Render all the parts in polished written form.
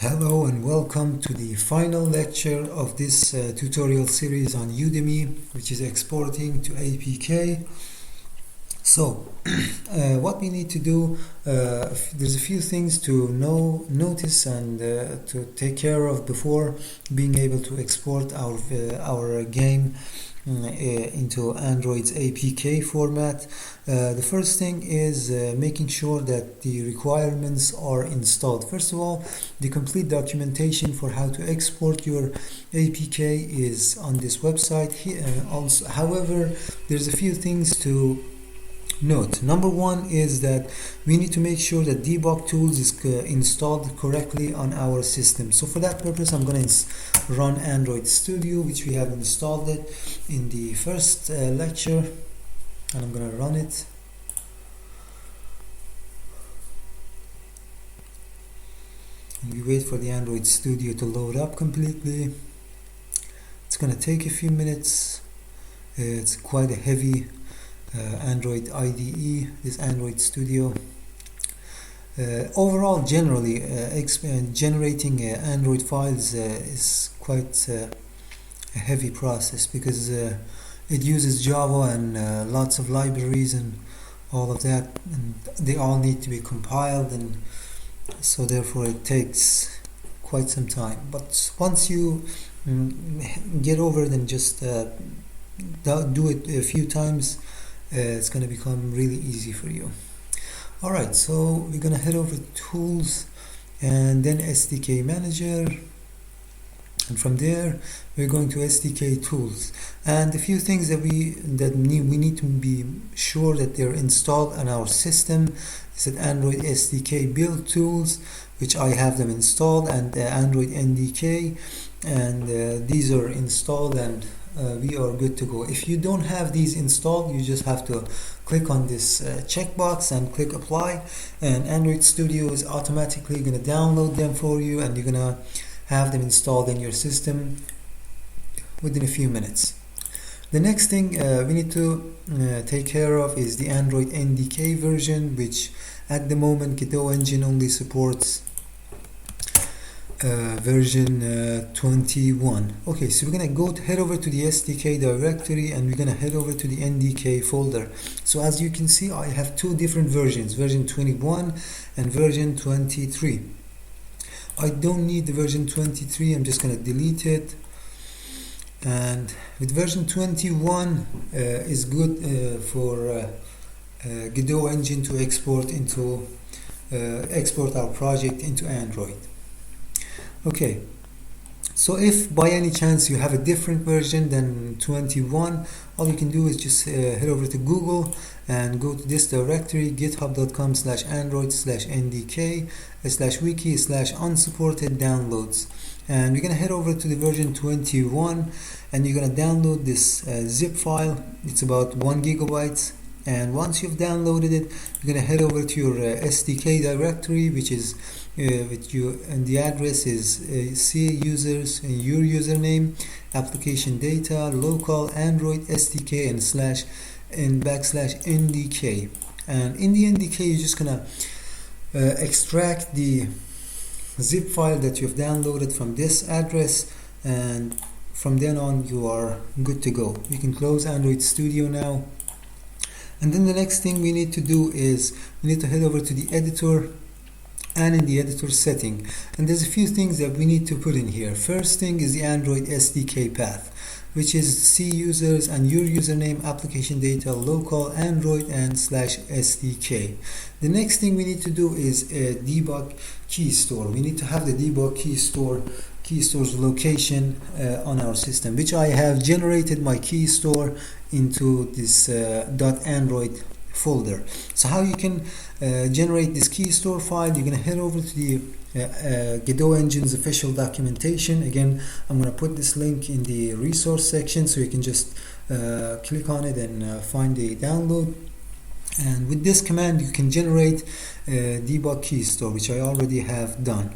Hello and welcome to the final lecture of this tutorial series on Udemy, which is exporting to APK. So, what we need to do, there's a few things to notice and to take care of before being able to export our game into Android's APK format. The first thing is making sure that the requirements are installed. First of all, the complete documentation for how to export your APK is on this website. Also, however, there's a few things to note. Number one is that we need to make sure that debug tools is installed correctly on our system. So for that purpose, I'm going to run Android Studio, which we have installed it in the first lecture, and I'm going to run it. And we wait for the Android Studio to load up completely. It's going to take a few minutes. It's quite a heavy Android IDE, this Android Studio. Overall, generally, generating Android files is quite a heavy process because it uses Java and lots of libraries and all of that, and they all need to be compiled, and so therefore it takes quite some time. But once you get over it and just do it a few times, it's going to become really easy for you. Alright, so we're going to head over to Tools and then SDK Manager, and from there we're going to SDK Tools. And a few things that we need to be sure that they're installed on our system is that Android SDK Build Tools, which I have them installed, and Android NDK, and these are installed, and we are good to go. If you don't have these installed, you just have to click on this checkbox and click apply, and Android Studio is automatically going to download them for you, and you're going to have them installed in your system within a few minutes. The next thing we need to take care of is the Android NDK version, which at the moment Godot Engine only supports version 21. Okay, so we're gonna head over to the SDK directory, and we're gonna head over to the NDK folder. So as you can see, I have two different versions, version 21 and version 23. I don't need the version 23, I'm just gonna delete it. And with version 21 is good for Godot Engine to export our project into Android. Okay, so if by any chance you have a different version than 21, all you can do is just head over to Google and go to this directory, github.com/android/ndk/wiki/unsupported downloads, and you're going to head over to the version 21, and you're going to download this zip file. It's about 1 gigabyte. And once you've downloaded it, you're going to head over to your SDK directory, which is and the address is C users and your username, application data, local, Android SDK, and /NDK. And in the NDK, you're just going to extract the zip file that you've downloaded from this address, and from then on you are good to go. You can close Android Studio now. And then the next thing we need to do is we need to head over to the editor, and in the editor setting, and there's a few things that we need to put in here. First thing is the Android SDK path, which is C users and your username, application data, local, Android, and /SDK. The next thing we need to do is Debug Keystore. We need to have the Debug Keystore's location on our system, which I have generated my Keystore into this .android folder. So how you can generate this Keystore file, you're going to head over to the Godot Engine's official documentation. Again, I'm going to put this link in the resource section, so you can just click on it and find the download. And with this command, you can generate Debug Keystore, which I already have done.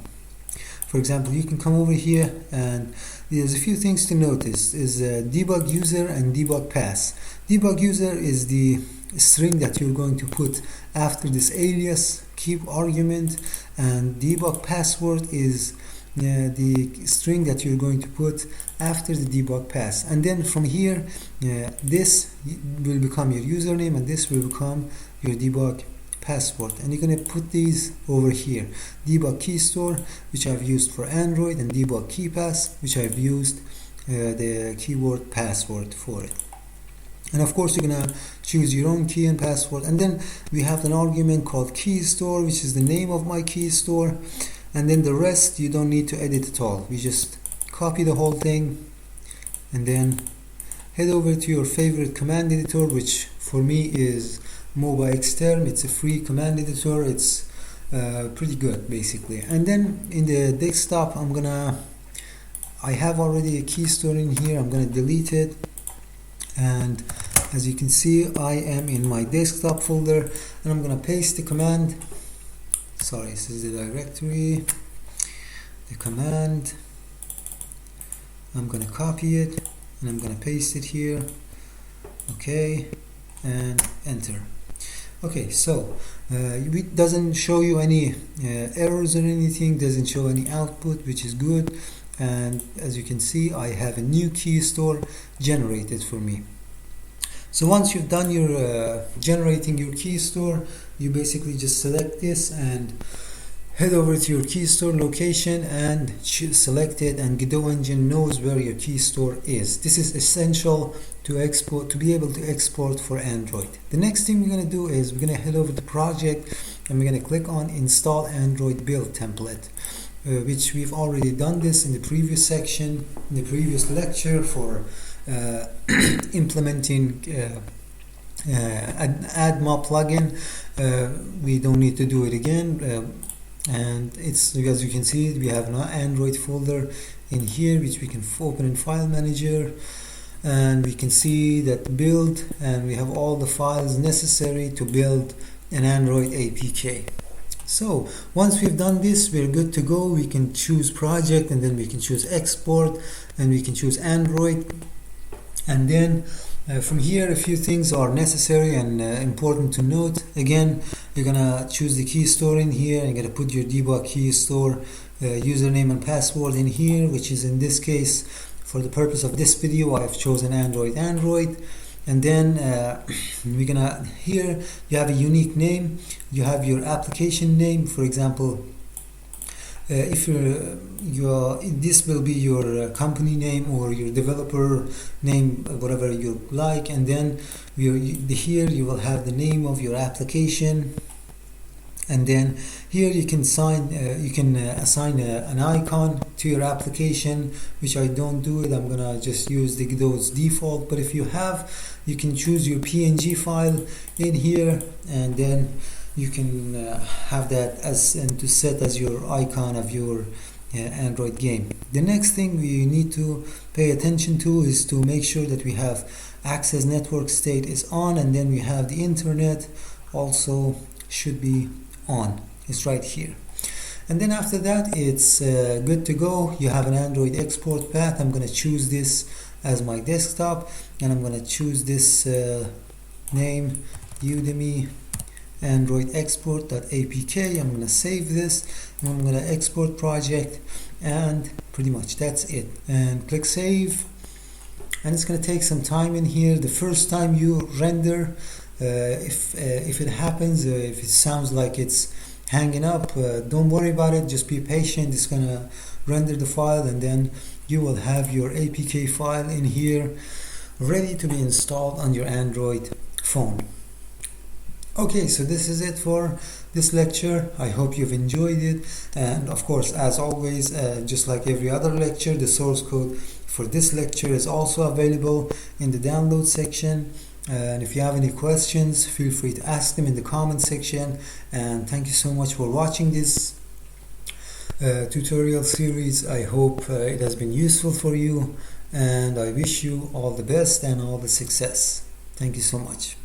For example, you can come over here, and there's a few things to notice. Is debug user and debug pass. Debug user is the string that you're going to put after this alias keep argument, and debug password is the string that you're going to put after the debug pass, and then from here this will become your username and this will become your debug password, and you're going to put these over here: Debug Keystore, which I've used for Android, and Debug KeyPass, which I've used the keyword password for it. And of course you're gonna choose your own key and password, and then we have an argument called Keystore, which is the name of my Keystore, and then the rest you don't need to edit at all. We just copy the whole thing and then head over to your favorite command editor, which for me is MobaXterm. It's a free command editor. It's pretty good basically. And then in the desktop I have already a Keystore in here. I'm gonna delete it, and as you can see I am in my desktop folder, and I'm gonna paste the command. Sorry, this is the directory, the command. I'm gonna copy it and I'm gonna paste it here. Okay, and enter. Okay, so it doesn't show you any errors or anything, doesn't show any output, which is good. And as you can see I have a new Keystore generated for me. So once you've done your generating your Keystore, you basically just select this and head over to your Keystore location and select it, and Godot Engine knows where your Keystore is. This is essential to be able to export for Android. The next thing we're going to do is we're going to head over to project and we're going to click on install Android build template, which we've already done this in the previous section, in the previous lecture for implementing an AdMob plugin. We don't need to do it again, and it's, as you can see, we have an Android folder in here which we can open in File Manager, and we can see that build, and we have all the files necessary to build an Android APK. So once we've done this, we're good to go. We can choose project, and then we can choose export, and we can choose Android, and then from here a few things are necessary and important to note. Again, you're gonna choose the Keystore in here, and you're gonna put your Debug Keystore username and password in here, which is in this case, for the purpose of this video, I've chosen Android. And then we're gonna, here you have a unique name, you have your application name. For example, if this will be your company name or your developer name, whatever you like, and then here you will have the name of your application, and then here you can assign an icon to your application, which I don't do it. I'm gonna just use the Godot's default, but if you have, you can choose your PNG file in here, and then you can have that as and to set as your icon of your Android game. The next thing we need to pay attention to is to make sure that we have access network state is on, and then we have the internet also should be on. It's right here. And then after that it's good to go. You have an Android export path. I'm going to choose this as my desktop, and I'm going to choose this name, Udemy Android export.apk. I'm going to save this, and I'm going to export project, and pretty much that's it, and click save. And it's going to take some time in here. The first time you render, if it happens, if it sounds like it's hanging up, don't worry about it, just be patient. It's going to render the file, and then you will have your APK file in here ready to be installed on your Android phone. Okay, so this is it for this lecture. I hope you've enjoyed it, and of course, as always, just like every other lecture, the source code for this lecture is also available in the download section. And if you have any questions, feel free to ask them in the comment section. And thank you so much for watching this tutorial series. I hope it has been useful for you, and I wish you all the best and all the success. Thank you so much.